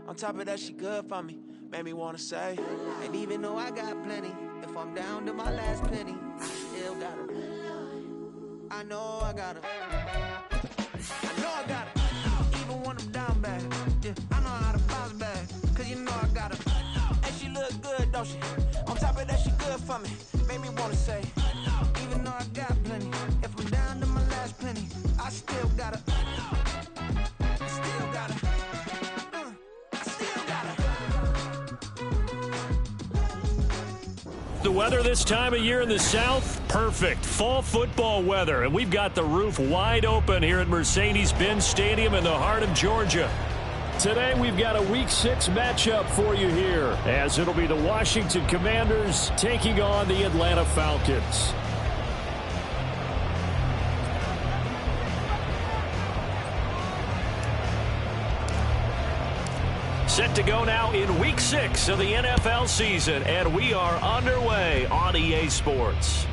On top of that, she good for me. Made me wanna say, and even though I got plenty, if I'm down to my last penny, I still got her. I know I got her. I know I got her. Even when I'm down bad, yeah, I know how to bounce back. Cause you know I got her. And she look good, don't she? On top of that, she good for me. Made me wanna say, even though I got plenty, if I'm down to my last penny, I still got her. I still got her. The weather this time of year in the South, perfect. Fall football weather, and we've got the roof wide open here at Mercedes-Benz Stadium in the heart of Georgia. Today we've got a Week 6 matchup for you here, as it'll be the Washington Commanders taking on the Atlanta Falcons. Set to go now in Week 6 of the NFL season, and we are underway on EA Sports.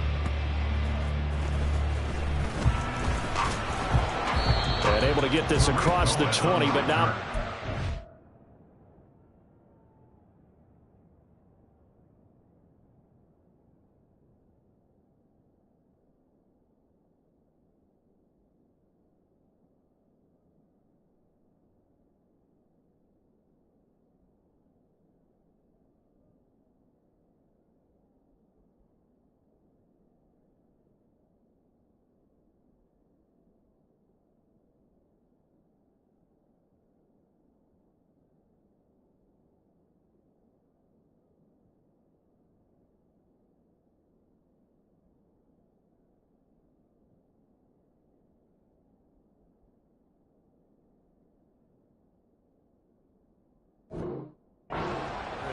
And able to get this across the 20, but now...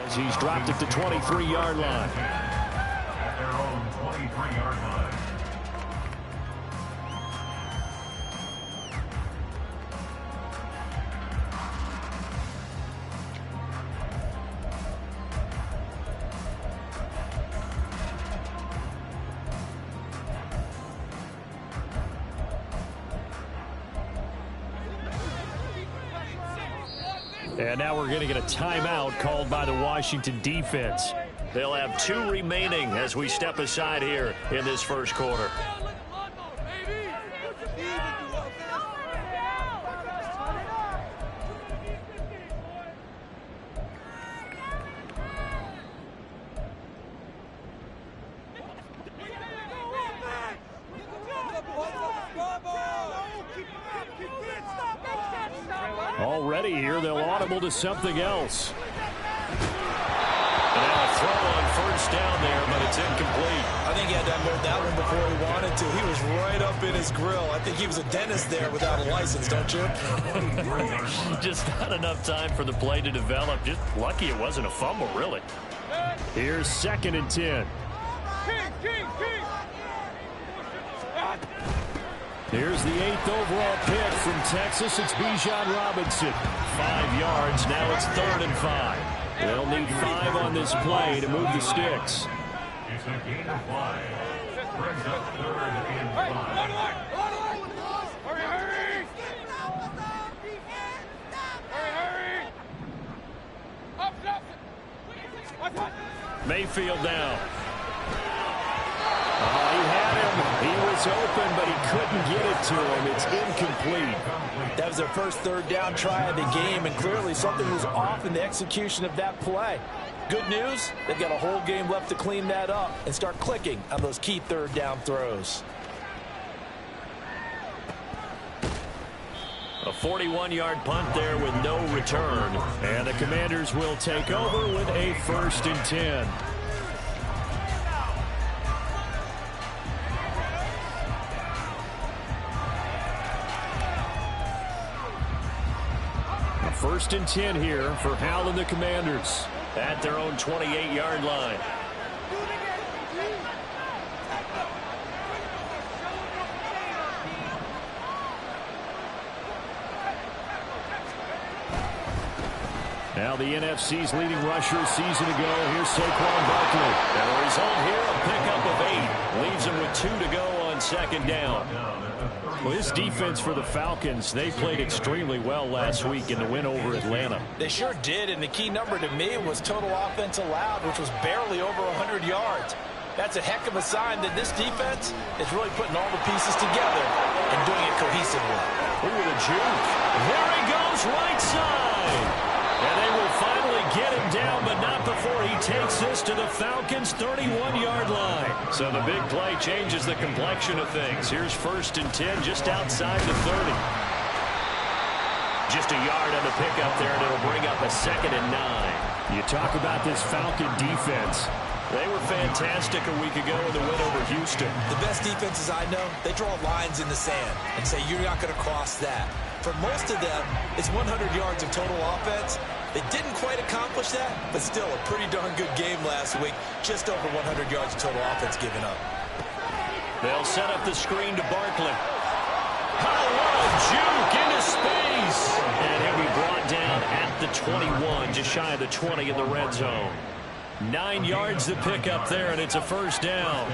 as he's dropped at the 23-yard line. At their own 23-yard line. And now we're going to get a timeout called by the Washington defense. They'll have 2 remaining as we step aside here in this first quarter. Already here, they'll audible to something else. And now a throw on first down there, but it's incomplete. I think he had to unload that one before he wanted to. He was right up in his grill. I think he was a dentist there without a license, don't you? Just not enough time for the play to develop. Just lucky it wasn't a fumble, really. Here's 2nd and 10. Here's the 8th overall pick from Texas. It's Bijan Robinson. 5 yards. Now it's 3rd and 5. They'll need 5 on this play to move the sticks. It's a gain of 5. Brings up 3rd and 5. Mayfield down. Oh, he had him. He was open, but he couldn't get it to him. It's incomplete. That was their first 3rd down try of the game, and clearly something was off in the execution of that play. Good news, they've got a whole game left to clean that up and start clicking on those key 3rd down throws. A 41-yard punt there with no return. And the Commanders will take over with a 1st and 10. A 1st and 10 here for Hal and the Commanders at their own 28-yard line. Now the NFC's leading rusher a season ago. Here's Saquon Barkley. And the result here, a pickup of 8. Leaves him with 2 to go on on second down. Well, this defense for the Falcons, they played extremely well last week in the win over Atlanta. They sure did, and the key number to me was total offense allowed, which was barely over 100 yards. That's a heck of a sign that this defense is really putting all the pieces together and doing it cohesively. Ooh, the juke. There he goes, right side. And they will finally get him down, but not before he takes this to the Falcons' 31-yard line. So the big play changes the complexion of things. Here's 1st and 10 just outside the 30. Just a yard on the pickup there, and it'll bring up a 2nd and 9. You talk about this Falcon defense. They were fantastic a week ago in the win over Houston. The best defenses I know, they draw lines in the sand and say you're not going to cross that. For most of them, it's 100 yards of total offense. They didn't quite accomplish that, but still a pretty darn good game last week. Just over 100 yards of total offense given up. They'll set up the screen to Barkley. Hello, juke into space. And he'll be brought down at the 21, just shy of the 20 in the red zone. 9 yards to pick up there, and it's a 1st down.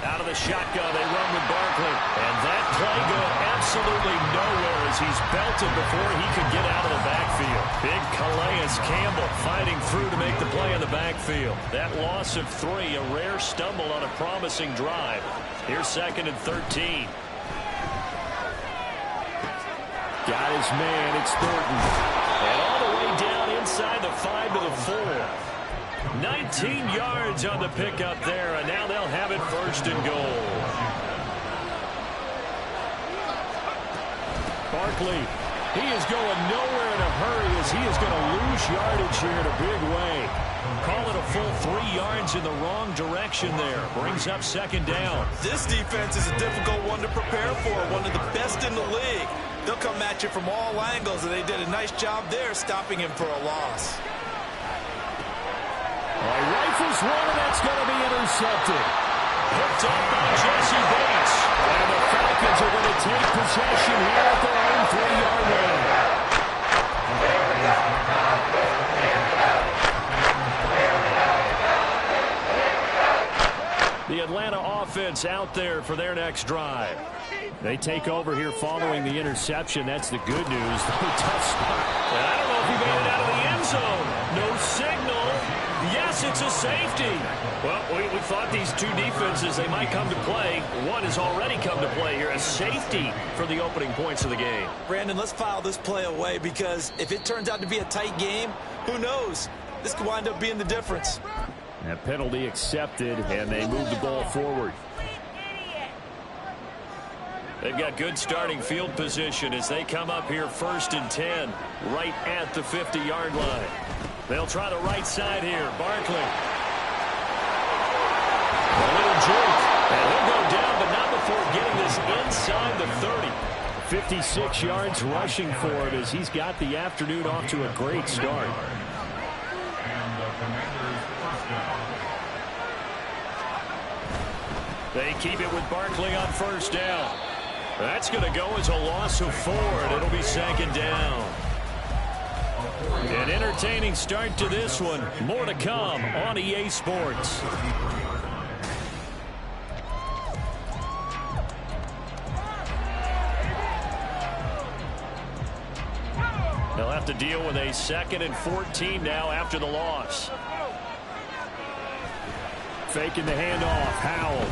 Out of the shotgun, they run with Barkley. And that play going absolutely nowhere as he's belted before he could get out of the backfield. Big Calais Campbell fighting through to make the play in the backfield. That loss of 3, a rare stumble on a promising drive. Here's 2nd and 13. Got his man, it's Thornton. And all the way down inside the 5 to the 4. 19 yards on the pickup there, and now they'll have it 1st and goal. Barkley, he is going nowhere in a hurry as he is going to lose yardage here in a big way. Call it a full 3 yards in the wrong direction there. Brings up 2nd down. This defense is a difficult one to prepare for, one of the best in the league. They'll come at you from all angles, and they did a nice job there stopping him for a loss. He rifles one, and that's going to be intercepted. Picked up by Jesse Bates. And the Falcons are going to take possession here at their own 3-yard line. The Atlanta offense out there for their next drive. They take over here following the interception. That's the good news. Tough spot. And I don't know if he made it out of the end zone. No signal. Yes, it's a safety. Well, we thought these two defenses, they might come to play. One has already come to play here. A safety for the opening points of the game. Brandon, let's file this play away because if it turns out to be a tight game, who knows? This could wind up being the difference. That penalty accepted, and they move the ball forward. They've got good starting field position as they come up here 1st and 10, right at the 50-yard line. They'll try the right side here. Barkley. A little juke. And he'll go down, but not before getting this inside the 30. 56 yards rushing for him as he's got the afternoon off to a great start. They keep it with Barkley on 1st down. That's going to go as a loss of 4, and it'll be 2nd down. An entertaining start to this one. More to come on EA Sports. They'll have to deal with a 2nd and 14 now after the loss. Faking the handoff. Howell.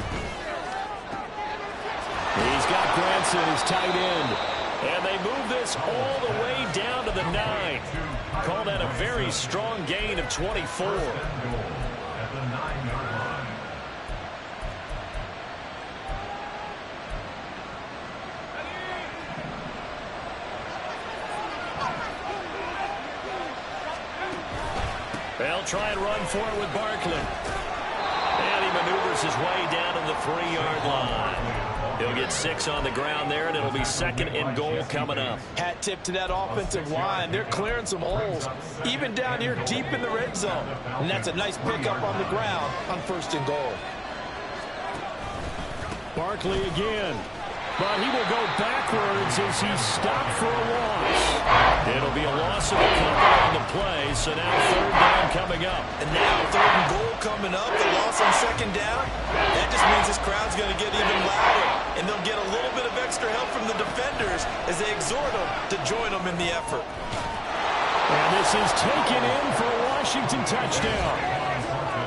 He's got Granson, his tight end. And they move this all the way down to the 9. Call that a very strong gain of 24. They'll try and run for it with Barkley. And he maneuvers his way down to the 3-yard line. He'll get 6 on the ground there, and it'll be 2nd and goal coming up. Hat tip to that offensive line. They're clearing some holes, even down here deep in the red zone. And that's a nice pickup on the ground on 1st and goal. Barkley again. But he will go backwards yards as he's stopped for a loss. It'll be a loss of a couple on the play, so now third down coming up. And now third and goal coming up, the loss on second down. That just means this crowd's going to get even louder, and they'll get a little bit of extra help from the defenders as they exhort them to join them in the effort. And this is taken in for a Washington touchdown.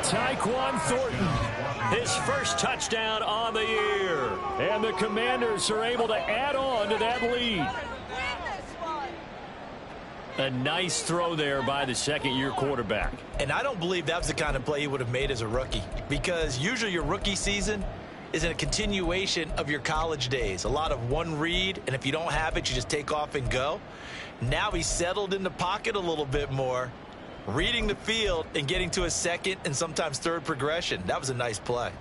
Tyquan Thornton, his first touchdown on the year. And the Commanders are able to add on to that lead. A nice throw there by the second-year quarterback. And I don't believe that was the kind of play he would have made as a rookie, because usually your rookie season is in a continuation of your college days. A lot of one read, and if you don't have it, you just take off and go. Now he's settled in the pocket a little bit more, reading the field and getting to a second and sometimes third progression. That was a nice play.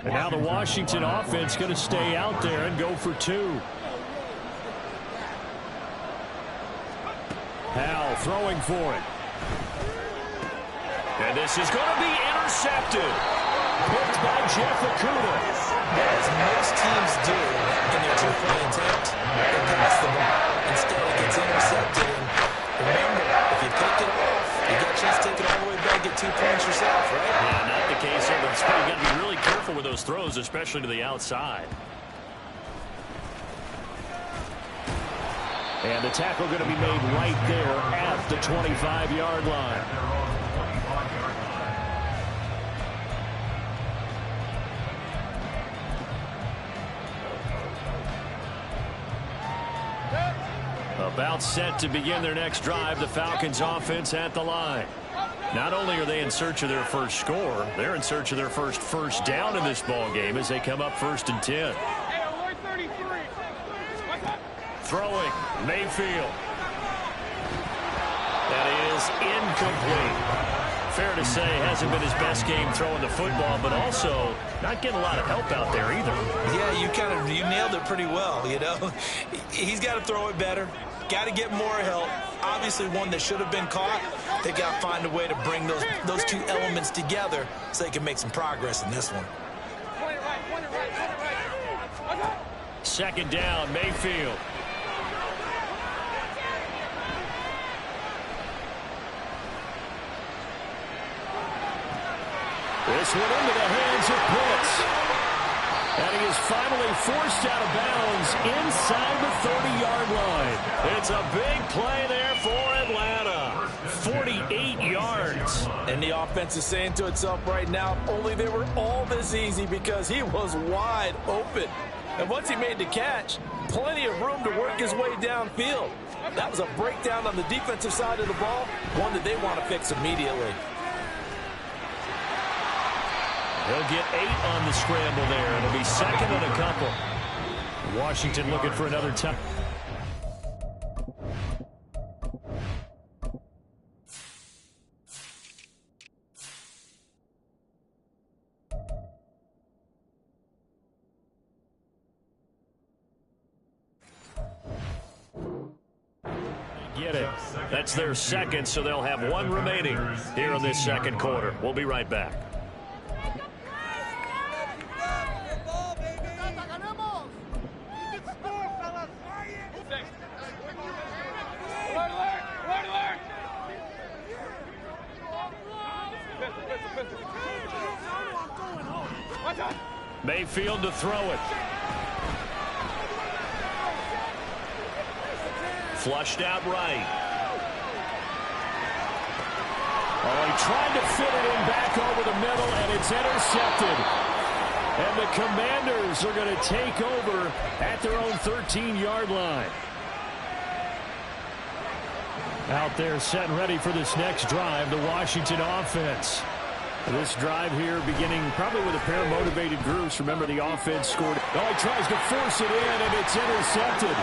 And now the Washington offense going to stay out there and go for two. Howell throwing for it. And this is going to be intercepted. Picked by Jeff Okudah. As most teams do in their two-point attempt, they pass the ball. Instead, it gets intercepted. And remember, if you pick it off, you get a chance to take it all the way back, get 2 points yourself, right? Yeah, not the case here, but you got to be really careful with those throws, especially to the outside. And the tackle going to be made right there at the 25-yard line. About set to begin their next drive, the Falcons offense at the line. Not only are they in search of their first score, they're in search of their first down in this ball game as they come up 1st and 10. Throwing, Mayfield. That is incomplete. Fair to say, hasn't been his best game throwing the football, but also not getting a lot of help out there either. Yeah, you nailed it pretty well, you know. He's got to throw it better. Got to get more help. Obviously one that should have been caught. They got to find a way to bring those two elements together so they can make some progress in this one. Second down, Mayfield. This one into the hands of Pitts. And he is finally forced out of bounds inside the 30-yard line. It's a big play there for Atlanta. 48 yards. And the offense is saying to itself right now, only they were all this easy because he was wide open. And once he made the catch, plenty of room to work his way downfield. That was a breakdown on the defensive side of the ball, one that they want to fix immediately. He'll get 8 on the scramble there. It'll be second and a couple. Washington looking for another touch. Get it. That's their second, so they'll have one remaining here in this second quarter. We'll be right back. Mayfield to throw it. Flushed out right. Oh, he tried to fit it in back over the middle, and it's intercepted. And the Commanders are going to take over at their own 13-yard line. Out there set and ready for this next drive, the Washington offense. This drive here beginning probably with a pair of motivated groups. Remember, the offense scored. Oh, he tries to force it in, and it's intercepted.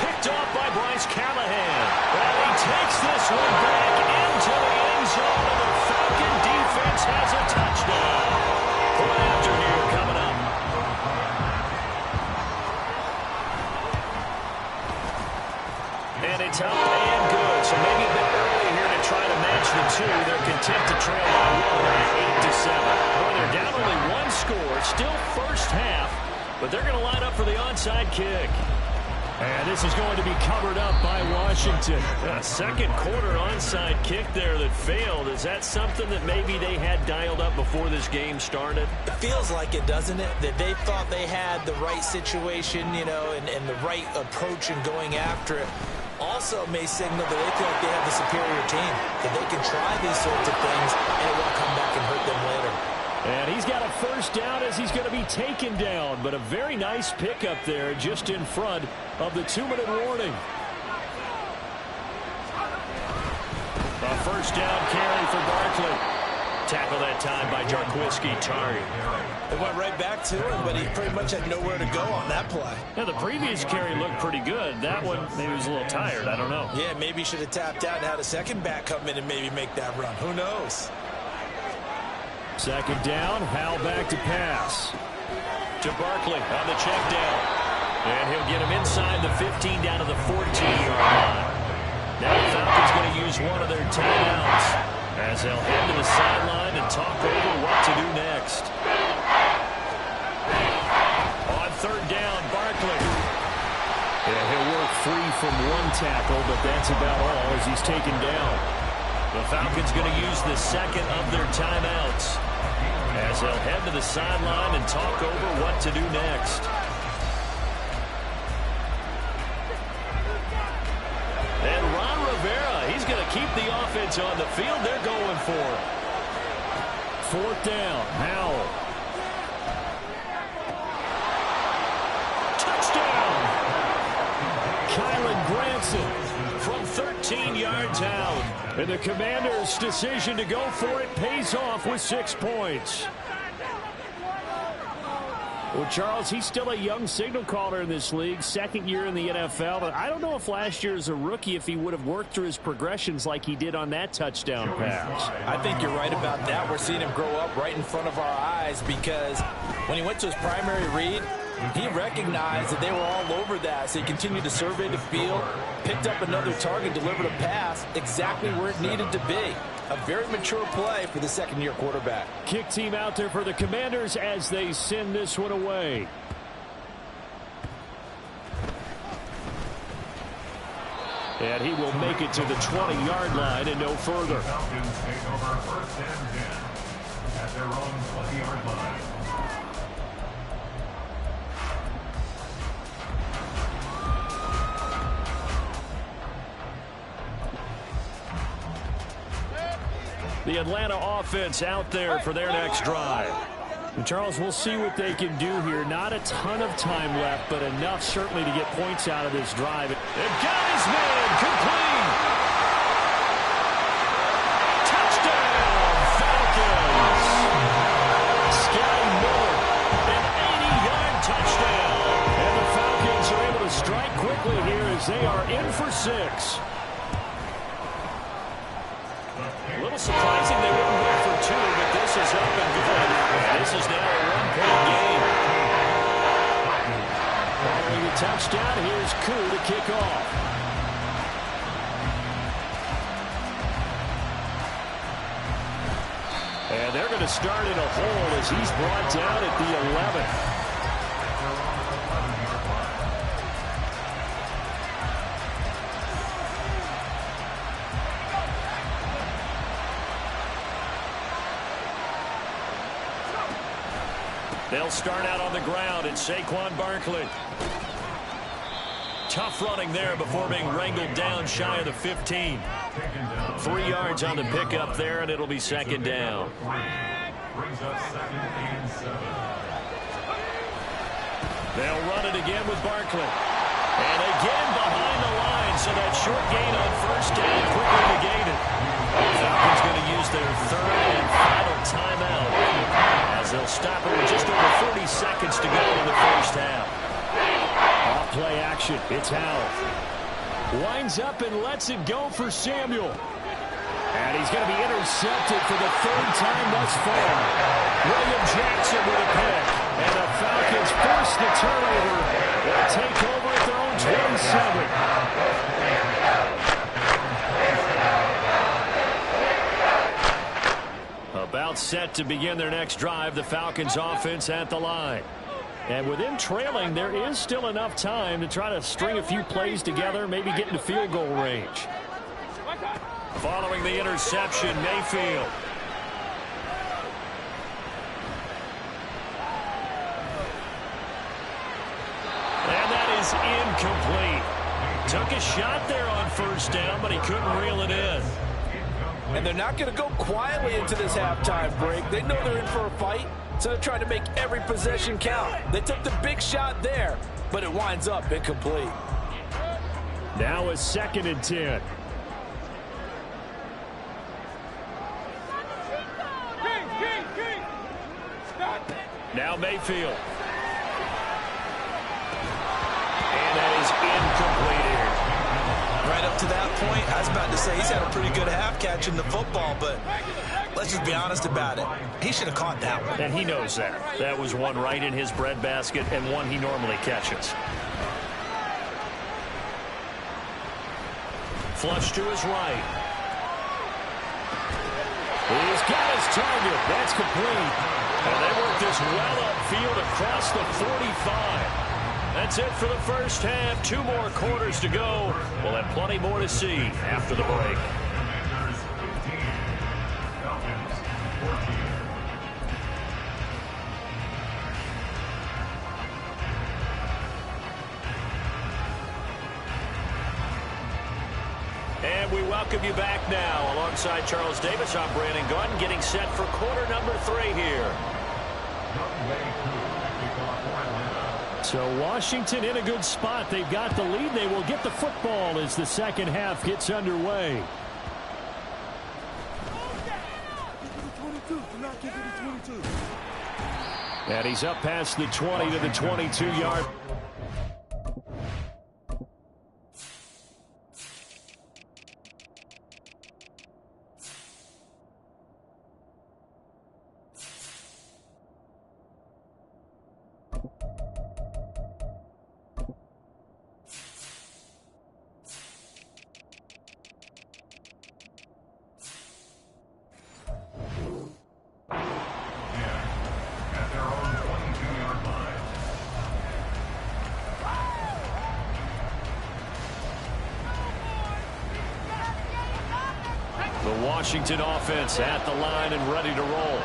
Picked off by Bryce Callahan. And he takes this one back into the end zone, and the Falcon defense has a touchdown. Point after here coming up. And it's up and good. So maybe a bit early here to try to match the two. They're content to trail by 1 at 8-7. Well, they're down only one score. still first half, but they're going to line up for the onside kick. And this is going to be covered up by Washington. A second quarter onside kick there that failed. Is that something that maybe they had dialed up before this game started? It feels like it, doesn't it? That they thought they had the right situation, you know, and the right approach in going after it. Also may signal that they feel like they have the superior team, that they can try these sorts of things and it won't come back and hurt them later. And he's got a first down as he's going to be taken down. But a very nice pickup there just in front of the 2-minute warning. A first down carry for Barkley. Tackle that time by Jarquiski Tarry. It went right back to him, but he pretty much had nowhere to go on that play. Yeah, the previous carry looked pretty good. That one, maybe he was a little tired. I don't know. Yeah, maybe he should have tapped out and had a second back come in and maybe make that run. Who knows? Second down, Howell back to pass. To Barkley on the check down. And he'll get him inside the 15 down to the 14-yard line. Now the Falcons going to use one of their timeouts as they'll head to the sideline and talk over what to do next. On third down, Barkley. And he'll work free from one tackle, but that's about all as he's taken down. The Falcons going to use the second of their timeouts as they'll head to the sideline and talk over what to do next. And Ron Rivera, he's going to keep the offense on the field. They're going for it. Fourth down, Howell. Touchdown! Kylen Granson from 13 yards out. And the Commanders' decision to go for it pays off with 6 points. Well, Charles, he's still a young signal caller in this league, second year in the NFL. But I don't know if last year as a rookie, if he would have worked through his progressions like he did on that touchdown pass. I think you're right about that. We're seeing him grow up right in front of our eyes because when he went to his primary read, he recognized that they were all over that, so he continued to survey the field, picked up another target, delivered a pass exactly where it needed to be. A very mature play for the second-year quarterback. Kick team out there for the Commanders as they send this one away. And he will make it to the 20-yard line and no further. The Falcons take over first and 10 at their own 20-yard line. The Atlanta offense out there for their next drive. And Charles, we'll see what they can do here. Not a ton of time left, but enough certainly to get points out of this drive. They've got his man complete. Touchdown, Falcons. Sky Miller, an 80-yard touchdown. And the Falcons are able to strike quickly here as they are in for 6. A little surprising they wouldn't win for 2, but this is up and good. This is now a 1-point game. Following the touchdown, here's Koo to kick off. And they're going to start in a hole as he's brought down at the 11. They'll start out on the ground. It's Saquon Barkley. Tough running there before being wrangled down shy of the 15. 3 yards on the pickup there, and it'll be second down. Brings up second and 7. They'll run it again with Barkley. And again behind the line, so that short gain on first down quickly negated. The Falcons going to use their third and final timeout as they'll stop it with just over 30 seconds to go in the first half. Off play action. It's Howell. Winds up and lets it go for Samuel. And he's going to be intercepted for the third time thus far. William Jackson with a pick. And the Falcons force the turnover. They'll take over at their own 27. About set to begin their next drive. The Falcons offense at the line. And with them trailing, there is still enough time to try to string a few plays together, maybe get into field goal range. Following the interception, Mayfield. And that is incomplete. Took a shot there on first down, but he couldn't reel it in. And they're not going to go quietly into this halftime break. They know they're in for a fight, so they're trying to make every possession count. They took the big shot there, but it winds up incomplete. Now a 2nd and 10. Now Mayfield. And that is incomplete here. Right up to that point, I was about to say he's had a pretty good half catching the football, but let's just be honest about it. He should have caught that one. And he knows that. That was one right in his breadbasket and one he normally catches. Flush to his right. He's got his target. That's complete. And they work this well upfield across the 45. That's it for the first half. 2 more quarters to go. We'll have plenty more to see after the break. Commanders 15, Falcons 14. And we welcome you back now. Alongside Charles Davis, I'm Brandon Gunn, getting set for quarter number 3 here. So Washington in a good spot. They've got the lead. They will get the football as the second half gets underway. And he's up past the 20 to the 22-yard. Washington offense at the line and ready to roll.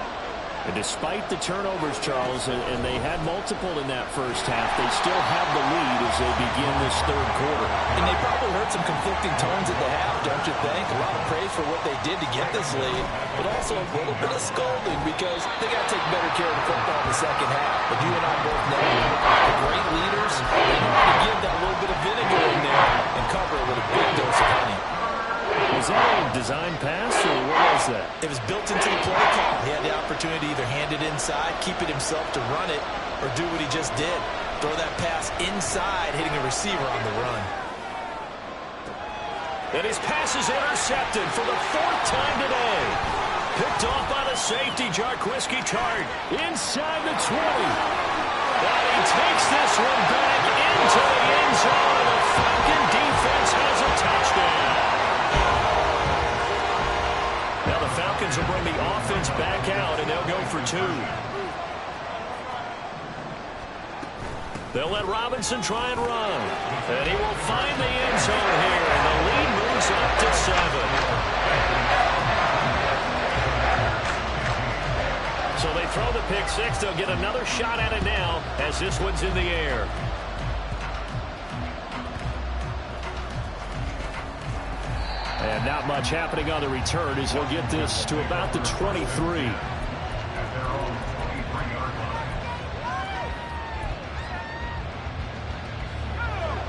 And despite the turnovers, Charles, and they had multiple in that first half, they still have the lead as they begin this third quarter. And they probably heard some conflicting tones at the half, don't you think? A lot of praise for what they did to get this lead, but also a little bit of scolding because they got to take better care of the football in the second half. But you and I both know the great leaders, they know how to give that little bit of vinegar in there and cover it with a big dose of honey. Was that a design pass, or what was that? It was built into the play call. He had the opportunity to either hand it inside, keep it himself to run it, or do what he just did. Throw that pass inside, hitting a receiver on the run. And his pass is intercepted for the 4th time today. Picked off by the safety, Jarquiski Tartt, inside the 20. And he takes this one back into the end zone, and the Falcon defense has a touchdown. Now the Falcons will bring the offense back out, and they'll go for 2. They'll let Robinson try and run. And he will find the end zone here, and the lead moves up to 7. So they throw the pick 6. They'll get another shot at it now as this one's in the air. And not much happening on the return as he'll get this to about the 23.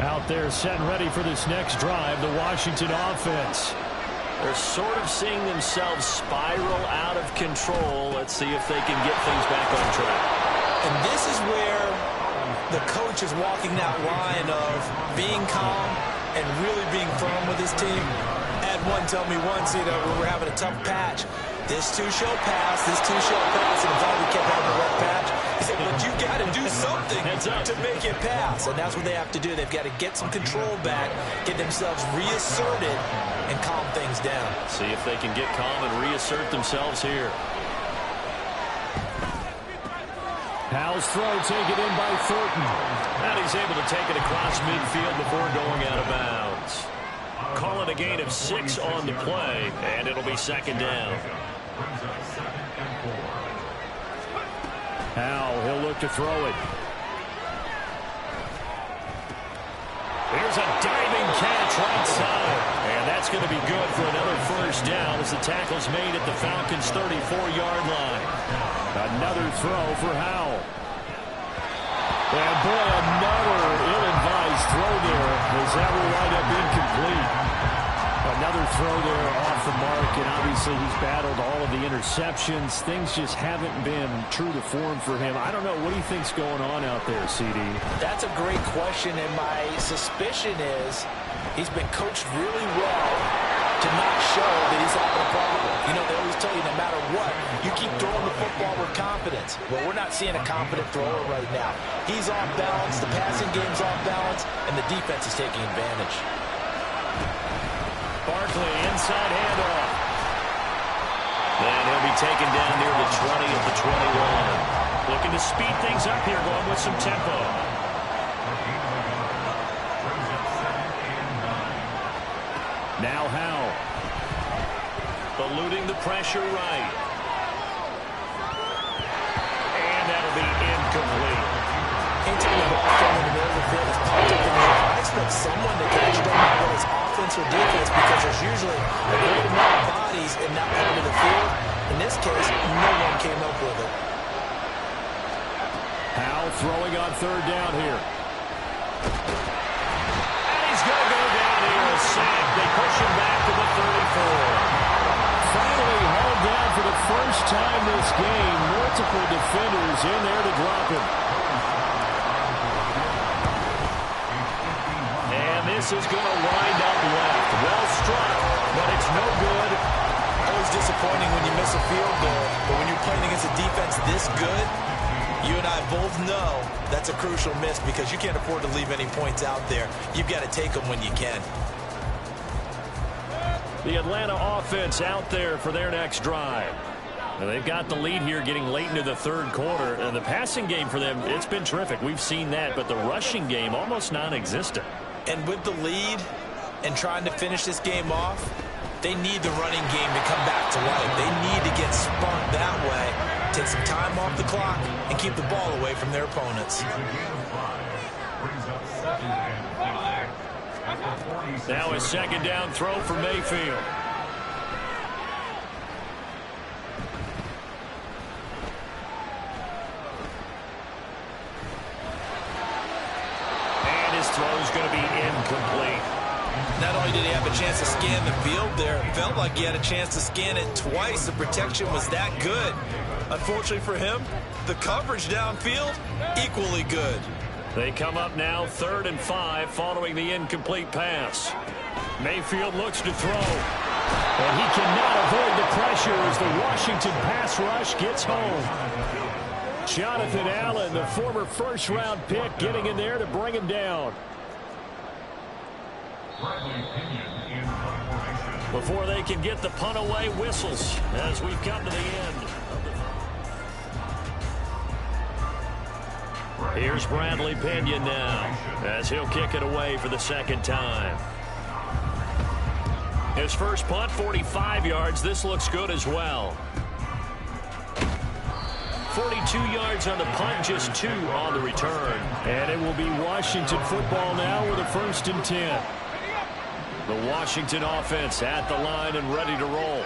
Out there set and ready for this next drive, the Washington offense. They're sort of seeing themselves spiral out of control. Let's see if they can get things back on track. And this is where the coach is walking that line of being calm and really being firm with his team. Had one tell me once, you know, we were having a tough patch. This two-show pass, and if all we kept having a rough patch, he said, but you got to do something to make it pass. And that's what they have to do. They've got to get some control back, get themselves reasserted, and calm things down. See if they can get calm and reassert themselves here. Howell's throw taken in by Thornton. And he's able to take it across midfield before going out of bounds. Call it a gain of 6 on the play, and it'll be second down. Howell, he'll look to throw it. Here's a diving catch right side. And that's going to be good for another first down as the tackle's made at the Falcons' 34-yard line. Another throw for Howell. And boy, another ill-advised throw there as that will wind up incomplete. Another throw there off the mark, and obviously he's battled all of the interceptions. Things just haven't been true to form for him. I don't know. What do you think's going on out there, CD? That's a great question, and my suspicion is he's been coached really well to not show that he's having a problem. You know, they always tell you no matter what, you keep throwing the football with confidence. Well, we're not seeing a confident thrower right now. He's off balance, the passing game's off balance, and the defense is taking advantage. Barkley, inside handoff. And he'll be taken down near the 20 of the 21. Looking to speed things up here, going with some tempo. Now Howell. Eluding the pressure right. And that'll be incomplete. Anytime the ball's thrown in the middle of the field, it's popped up in the air. I expect someone to catch it, whether it's offense or defense, because there's usually a great amount of bodies in that part of the field. In this case, no one came up with it. Howell throwing on third down here. And he's going to go down here, a sack. They push him back to the 34. Finally hauled down for the first time this game. Multiple defenders in there to drop him. This is going to wind up left. Well struck, but it's no good. Always disappointing when you miss a field goal, but when you're playing against a defense this good, you and I both know that's a crucial miss because you can't afford to leave any points out there. You've got to take them when you can. The Atlanta offense out there for their next drive. Now they've got the lead here getting late into the third quarter. And the passing game for them, it's been terrific. We've seen that, but the rushing game almost non-existent. And with the lead and trying to finish this game off, they need the running game to come back to life. They need to get spunk that way, take some time off the clock, and keep the ball away from their opponents. Now a second down throw for Mayfield. Throw's going to be incomplete. Not only did he have a chance to scan the field there, it felt like he had a chance to scan it twice. The protection was that good. Unfortunately for him, the coverage downfield, equally good. They come up now 3rd and 5 following the incomplete pass. Mayfield looks to throw. And he cannot avoid the pressure as the Washington pass rush gets home. Jonathan Allen, the former first-round pick, getting in there to bring him down. Before they can get the punt away, whistles as we've come to the end. Here's Bradley Pinion now as he'll kick it away for the second time. His first punt, 45 yards. This looks good as well. 42 yards on the punt, just 2 on the return. And it will be Washington football now with a 1st and 10. The Washington offense at the line and ready to roll.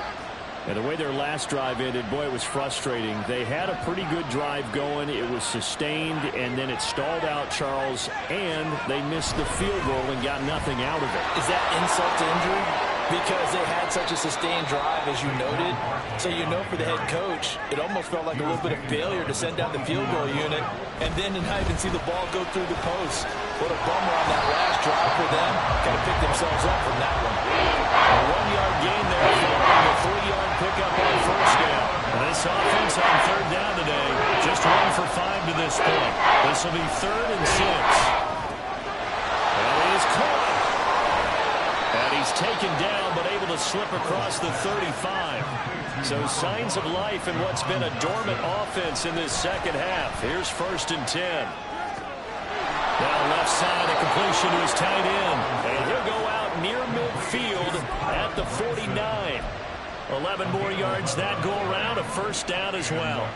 And the way their last drive ended, boy, it was frustrating. They had a pretty good drive going. It was sustained, and then it stalled out, Charles, and they missed the field goal and got nothing out of it. Is that insult to injury? Because they had such a sustained drive, as you noted. So you know for the head coach, it almost felt like a little bit of failure to send down the field goal unit and then to not even see the ball go through the post. What a bummer on that last drive for them. Kind of picked themselves up from that one. A 1-yard gain there following a 3-yard pickup on first down. This offense on third down today, just 1 for 5 to this point. This will be 3rd and 6. And he is caught. And he's He's taken down, but able to slip across the 35. So signs of life in what's been a dormant offense in this second half. Here's 1st and 10. Now left side, a completion to his tight end. And he'll go out near midfield at the 49. 11 more yards that go around, a 1st down as well.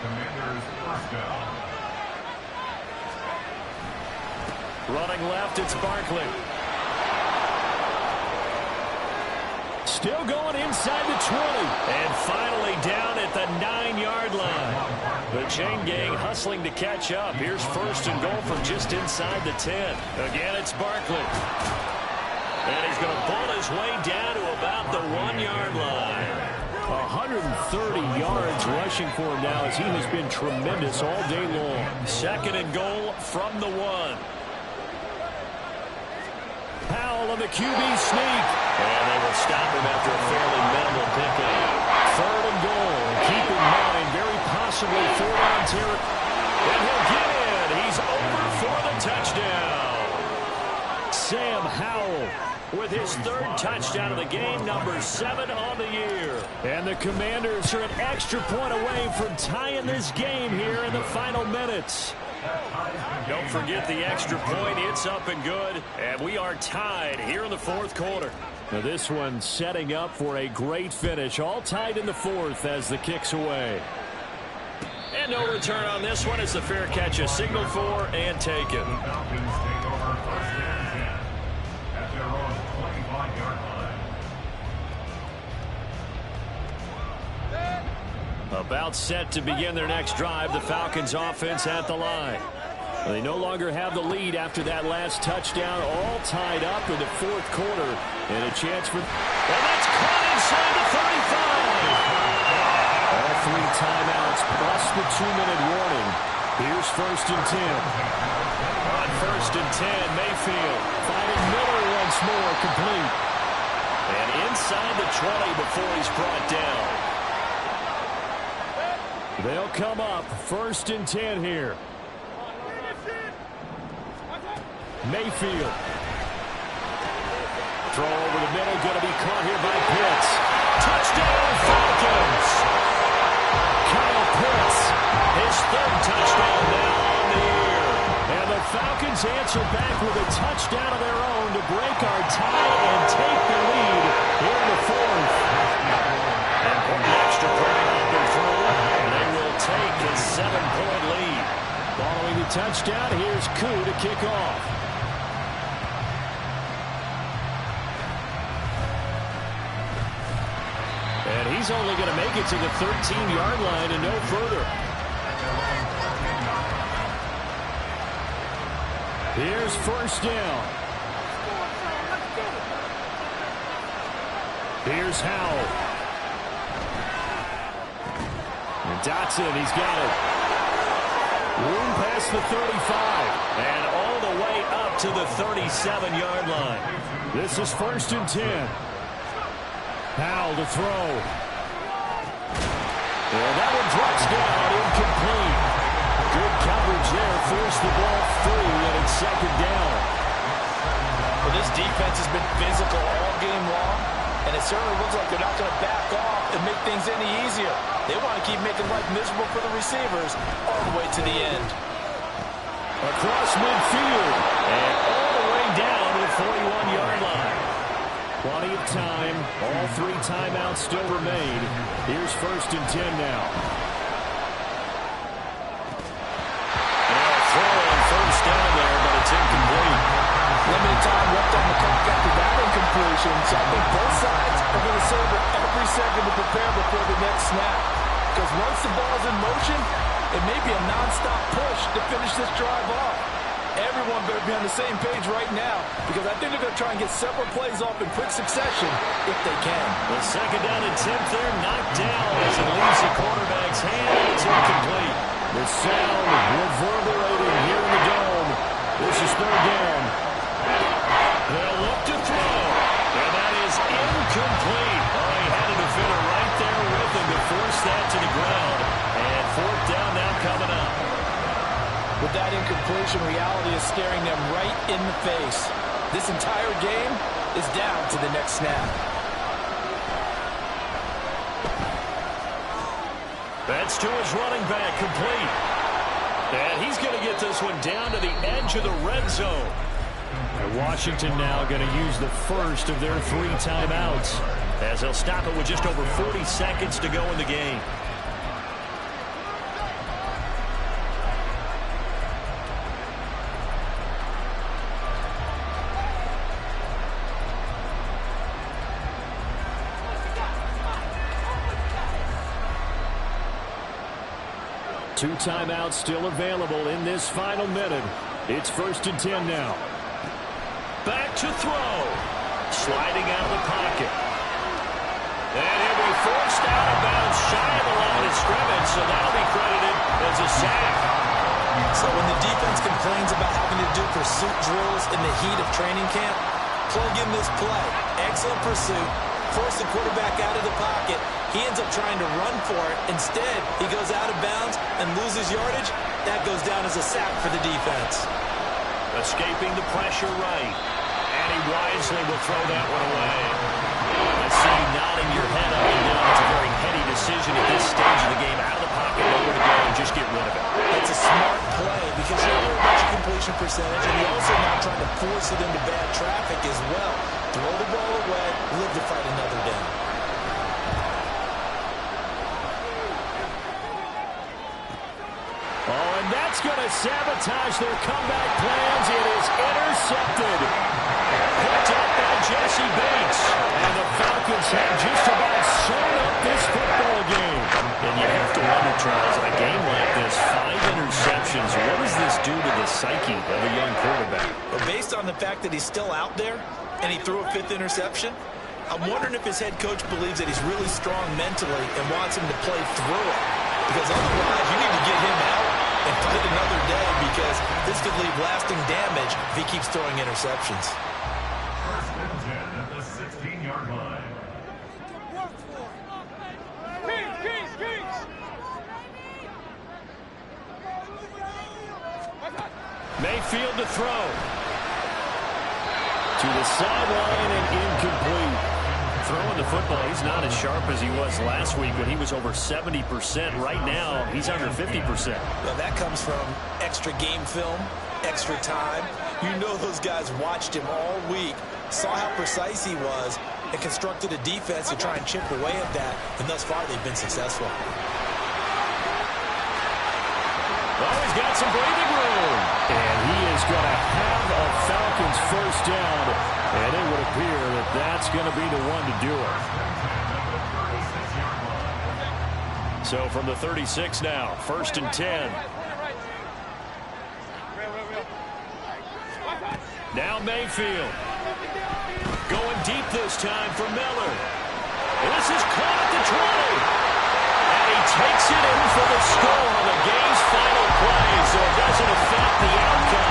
Running left, it's Barkley. Still going inside the 20. And finally down at the 9-yard line. The chain gang hustling to catch up. Here's 1st and goal from just inside the 10. Again, it's Barkley. And he's going to pull his way down to about the 1-yard line. 130 yards rushing for him now as he has been tremendous all day long. 2nd and goal from the 1. Powell on the QB sneak. And they will stop him after a fairly minimal pickup. 3rd and goal. And keep in mind, very possibly 4-down territory. And he'll get in. He's over for the touchdown. Sam Howell with his 3rd touchdown of the game, number 7 on the year. And the Commanders are an extra point away from tying this game here in the final minutes. Don't forget the extra point. It's up and good. And we are tied here in the 4th quarter. Now this one setting up for a great finish. All tied in the 4th as the kick's away. And no return on this one as the fair catch is signaled for and taken. About set to begin their next drive. The Falcons offense at the line. They no longer have the lead after that last touchdown. All tied up in the 4th quarter. And a chance for... And that's caught inside the 35. All 3 timeouts plus the 2-minute warning. Here's 1st and 10. On 1st and 10, Mayfield finding Miller once more, complete. And inside the 20 before he's brought down. They'll come up 1st and 10 here. Mayfield. Throw over the middle, going to be caught here by Pitts. Touchdown, Falcons! Kyle Pitts, his 3rd touchdown now on the year. And the Falcons answer back with a touchdown of their own to break our tie and take the lead here in the 4th. And for the extra point up and through, they will take a 7-point lead. Following the touchdown, here's Koo to kick off. And he's only going to make it to the 13-yard line and no further. Here's 1st down. Here's Howell. And Dotson, he's got it. Room past the 35. And all the way up to the 37-yard line. This is 1st and 10. Powell to throw. And that one drops down, incomplete. Good coverage there, forced the ball through, and it's 2nd down. Well, this defense has been physical all game long, and it certainly looks like they're not going to back off and make things any easier. They want to keep making life miserable for the receivers all the way to the end. Across midfield, and all the way down to the 41-yard line. Plenty of time. All 3 timeouts still remain. Here's 1st and 10 now. And a throw on 1st down there, but it's incomplete. Limited time left on the clock after that incompletion, so I think both sides are going to savor every second to prepare before the next snap. Because once the ball's in motion, it may be a non-stop push to finish this drive off. Everyone better be on the same page right now, because I think they're going to try and get several plays off in quick succession if they can. The 2nd down and 10th there, knocked down as it leaves the quarterback's hand, and it's incomplete. The sound reverberating here in the dome. This is 3rd down. They'll look to throw, and that is incomplete. Oh, he had a defender right there with him to force that to the ground. And 4th down now coming up. With that incompletion, reality is staring them right in the face. This entire game, is down to the next snap. That's to his running back, complete. And he's going to get this one down to the edge of the red zone. And Washington now going to use the first of their 3 timeouts, as they'll stop it with just over 40 seconds to go in the game. Two timeouts still available in this final minute. It's 1st and 10 now. Back to throw. Sliding out of the pocket. And he'll be forced out of bounds shy of the line of scrimmage, so that'll be credited as a sack. So when the defense complains about having to do pursuit drills in the heat of training camp, plug in this play. Excellent pursuit. Force the quarterback out of the pocket. He ends up trying to run for it. Instead, he goes out of bounds and loses yardage. That goes down as a sack for the defense. Escaping the pressure right. And he wisely will throw that one away. I see you nodding your head up and down. It's a very heady decision at this stage of the game. Out of the pocket, nowhere to go, and just get rid of it. It's a smart play because you're not worried about your completion percentage, and you're also not trying to force it into bad traffic as well. Throw the ball away, live to fight another down. Oh, and that's going to sabotage their comeback plans. It is intercepted. Picked up by Jesse Bates. And the Falcons have just about sewn up this football game. And you have to wonder, Charles, in a game like this, 5 interceptions, what does this do to the psyche of a young quarterback? But based on the fact that he's still out there and he threw a 5th interception, I'm wondering if his head coach believes that he's really strong mentally and wants him to play through it. Because otherwise, you need to get him out and fight another day, because this could leave lasting damage if he keeps throwing interceptions. 1st and 10 at the 16-yard line. Mayfield to throw. To the sideline and incomplete. Throwing the football, he's not as sharp as he was last week when he was over 70%. Right now, he's under 50%. Well, that comes from extra game film, extra time. You know those guys watched him all week, saw how precise he was, and constructed a defense to try and chip away at that, and thus far they've been successful. Well, he's got some breathing room. And he is going to have a Falcons first down. And it would appear that that's going to be the one to do it. So from the 36 now, 1st and 10. Now Mayfield. Going deep this time for Miller. This is caught at the 20. And he takes it in for the score on the game's final play, so it doesn't affect the outcome.